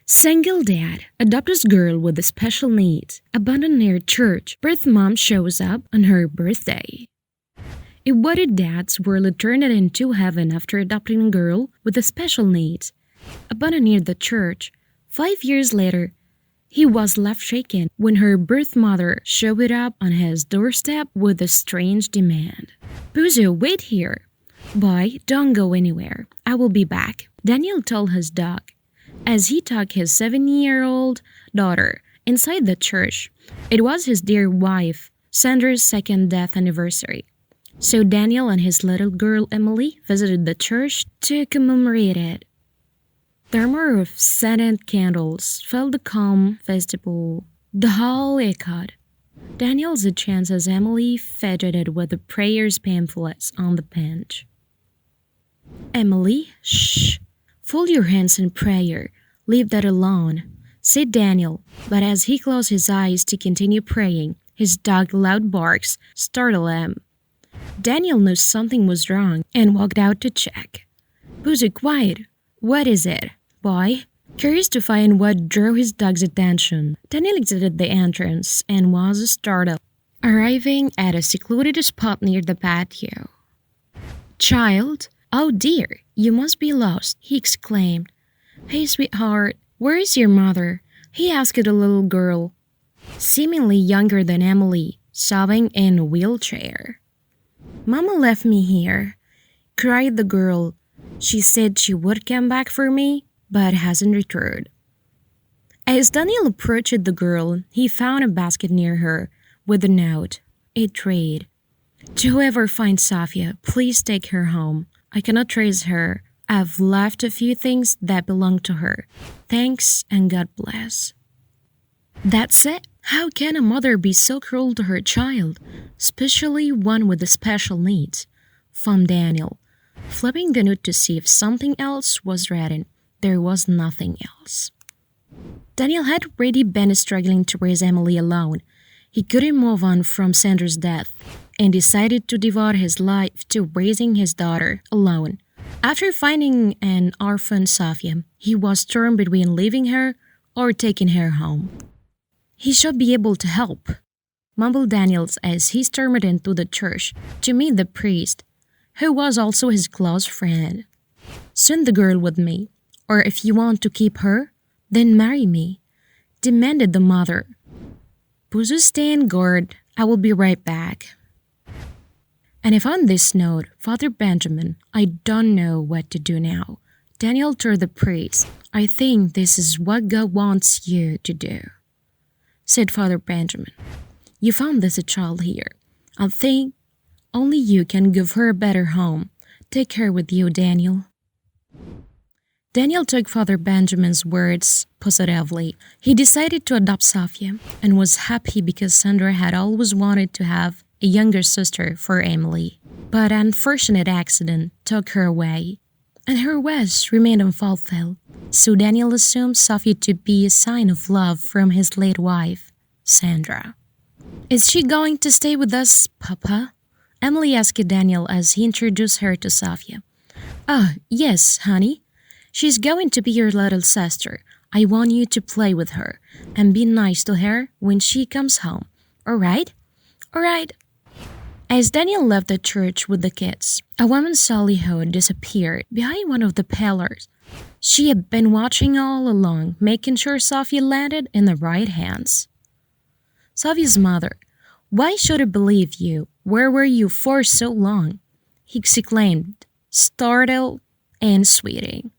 Single dad adopts girl with special needs, abandoned near church. Birth mom shows up on her birthday. Embodied dads were returned into heaven after adopting a girl with special needs, abandoned near the church. 5 years later, he was left shaken when her birth mother showed up on his doorstep with a strange demand. Boozo, wait here. Boy, don't go anywhere. I will be back, Daniel told his dog, as he took his 7-year-old daughter inside the church. It was his dear wife, Sandra's second death anniversary. So Daniel and his little girl Emily visited the church to commemorate it. The aroma of scented candles filled the calm vestibule. The hall echoed. Daniel's chants as Emily fidgeted with the prayers pamphlets on the bench. Emily, shh. Fold your hands in prayer. Leave that alone, said Daniel, but as he closed his eyes to continue praying, his dog's loud barks startled him. Daniel knew something was wrong and walked out to check. Boozo, quiet. What is it, boy? Curious to find what drew his dog's attention, Daniel exited the entrance and was startled, arriving at a secluded spot near the patio. Child? Oh dear, you must be lost, he exclaimed. Hey, sweetheart, where is your mother? He asked the little girl, seemingly younger than Emily, sobbing in a wheelchair. Mama left me here, cried the girl. She said she would come back for me, but hasn't returned. As Daniel approached the girl, he found a basket near her with a note. It read, To whoever finds Safia, please take her home. I cannot trace her. I've left a few things that belong to her. Thanks and God bless. That's it. How can a mother be so cruel to her child, especially one with special needs? From Daniel. Flipping the note to see if something else was written, there was nothing else. Daniel had already been struggling to raise Emily alone. He couldn't move on from Sandra's death and decided to devote his life to raising his daughter alone. After finding an orphan Safia, he was torn between leaving her or taking her home. He should be able to help, mumbled Daniels as he stormed into the church to meet the priest, who was also his close friend. Send the girl with me, or if you want to keep her, then marry me, demanded the mother. Boozo, stand guard, I will be right back. And if on this note, Father Benjamin, I don't know what to do now. Daniel told the priest, I think this is what God wants you to do, said Father Benjamin. You found this a child here. I think only you can give her a better home. Take her with you, Daniel. Daniel took Father Benjamin's words positively. He decided to adopt Safia and was happy because Sandra had always wanted to have a younger sister for Emily. But an unfortunate accident took her away, and her wish remained unfulfilled. So Daniel assumed Safia to be a sign of love from his late wife, Sandra. Is she going to stay with us, Papa? Emily asked Daniel as he introduced her to Safia. Oh, yes, honey. She's going to be your little sister. I want you to play with her and be nice to her when she comes home. All right? All right. As Daniel left the church with the kids, a woman Solihood disappeared behind one of the pillars. She had been watching all along, making sure Safia landed in the right hands. Safia's mother, why should I believe you? Where were you for so long? He exclaimed, startled and sweating.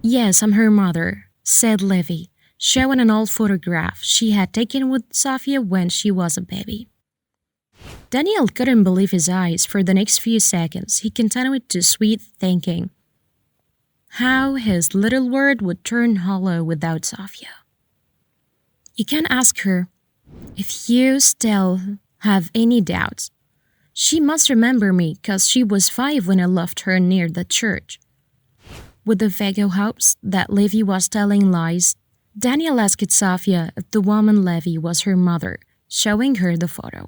Yes, I'm her mother, said Livy, showing an old photograph she had taken with Safia when she was a baby. Daniel couldn't believe his eyes for the next few seconds. He continued to sweat, thinking how his little world would turn hollow without Safia. You can ask her if you still have any doubts. She must remember me because she was 5 when I left her near the church. With the vague hopes that Livy was telling lies, Daniel asked Safia if the woman Livy was her mother, showing her the photo.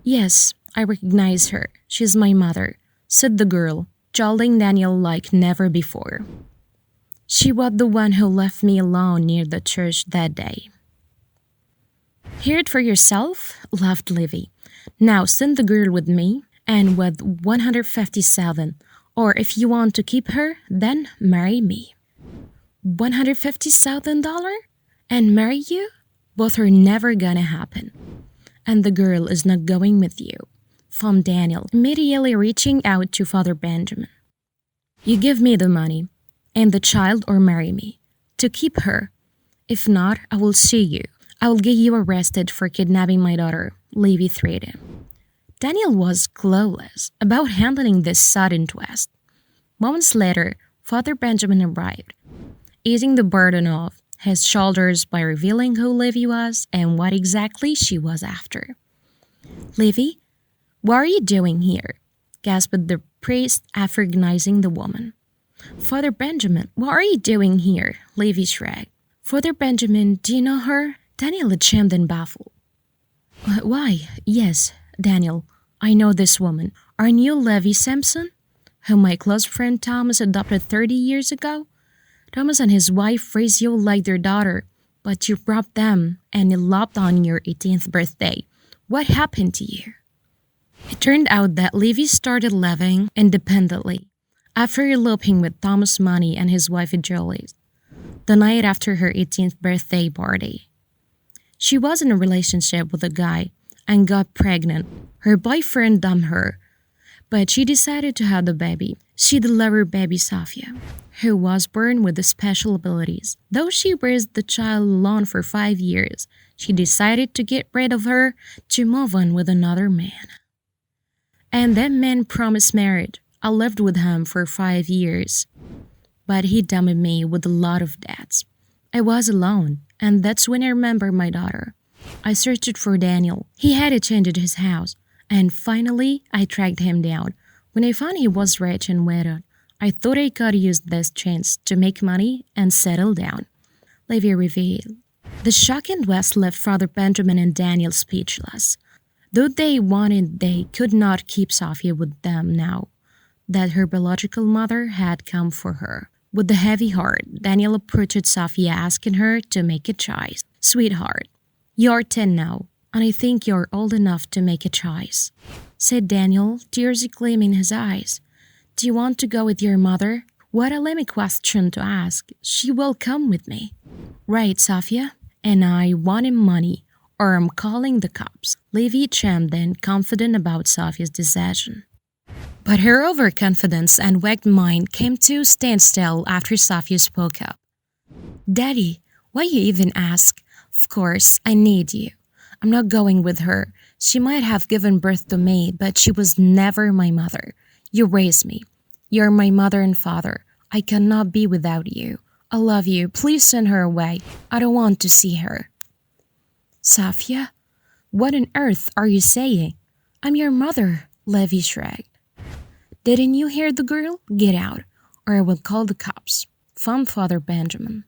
Yes, I recognize her. She's my mother, said the girl, jolting Daniel like never before. She was the one who left me alone near the church that day. Hear it for yourself, laughed Livy. Now send the girl with me, and with 157, or if you want to keep her, then marry me. $150,000? And marry you? Both are never gonna happen. And the girl is not going with you, from Daniel, immediately reaching out to Father Benjamin. You give me the money, and the child, or marry me, to keep her. If not, I will sue you. I will get you arrested for kidnapping my daughter, Livy threatened. Daniel was clueless about handling this sudden twist. Moments later, Father Benjamin arrived, easing the burden off his shoulders by revealing who Livy was and what exactly she was after. Livy, what are you doing here? Gasped the priest after recognizing the woman. Father Benjamin, what are you doing here? Livy shrugged. Father Benjamin, do you know her? Daniel had chimed in baffled. Why, yes, Daniel, I know this woman. Aren't you Levi Simpson, whom my close friend Thomas adopted 30 years ago? Thomas and his wife raised you like their daughter, but you robbed them and eloped on your 18th birthday. What happened to you? It turned out that Livy started living independently after eloping with Thomas' money and his wife Julie's, the night after her 18th birthday party. She was in a relationship with a guy and got pregnant. Her boyfriend dumped her, but she decided to have the baby. She delivered baby Sofia, who was born with the special abilities. Though she raised the child alone for 5 years, she decided to get rid of her to move on with another man. And that man promised marriage. I lived with him for 5 years, but he dumped me with a lot of debts. I was alone, and that's when I remembered my daughter. I searched for Daniel. He had changed his house, and finally I tracked him down. When I found he was rich and widowed, I thought I could use this chance to make money and settle down. Livy revealed. The shocking twist left Father Benjamin and Daniel speechless. Though they wanted, they could not keep Sofia with them now that her biological mother had come for her. With a heavy heart, Daniel approached Sofia, asking her to make a choice. Sweetheart, you're 10 now, and I think you're old enough to make a choice, said Daniel, tears gleaming in his eyes. Do you want to go with your mother? What a lame question to ask. She will come with me. Right, Sofia, and I wanted money, or I'm calling the cops. Livy chimed in, confident about Sofia's decision. But her overconfidence and weak mind came to a standstill after Sofia spoke up. Daddy, why you even ask? Of course, I need you. I'm not going with her. She might have given birth to me, but she was never my mother. You raised me. You're my mother and father. I cannot be without you. I love you. Please send her away. I don't want to see her. Sofia, what on earth are you saying? I'm your mother, Livy shrugged. Didn't you hear the girl? Get out, or I will call the cops, foamed Father Benjamin.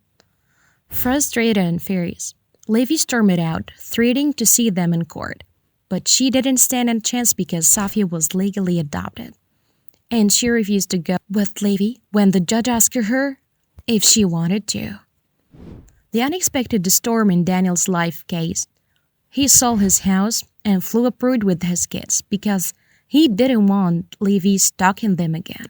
Frustrated and furious, Livy stormed out, threatening to see them in court. But she didn't stand a chance because Sofia was legally adopted. And she refused to go with Livy when the judge asked her if she wanted to. The unexpected storm in Daniel's life case. He sold his house and flew abroad with his kids because he didn't want Livy stalking them again.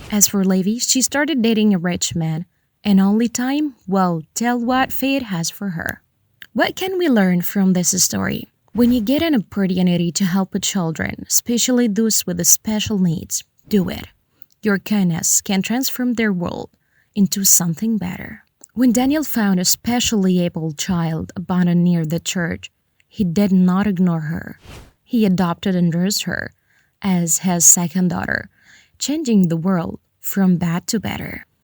As for Livy, she started dating a rich man, and only time will tell what fate has for her. What can we learn from this story? When you get an opportunity to help children, especially those with special needs, do it. Your kindness can transform their world into something better. When Daniel found a specially able child abandoned near the church, he did not ignore her. He adopted and raised her as his second daughter, changing the world from bad to better.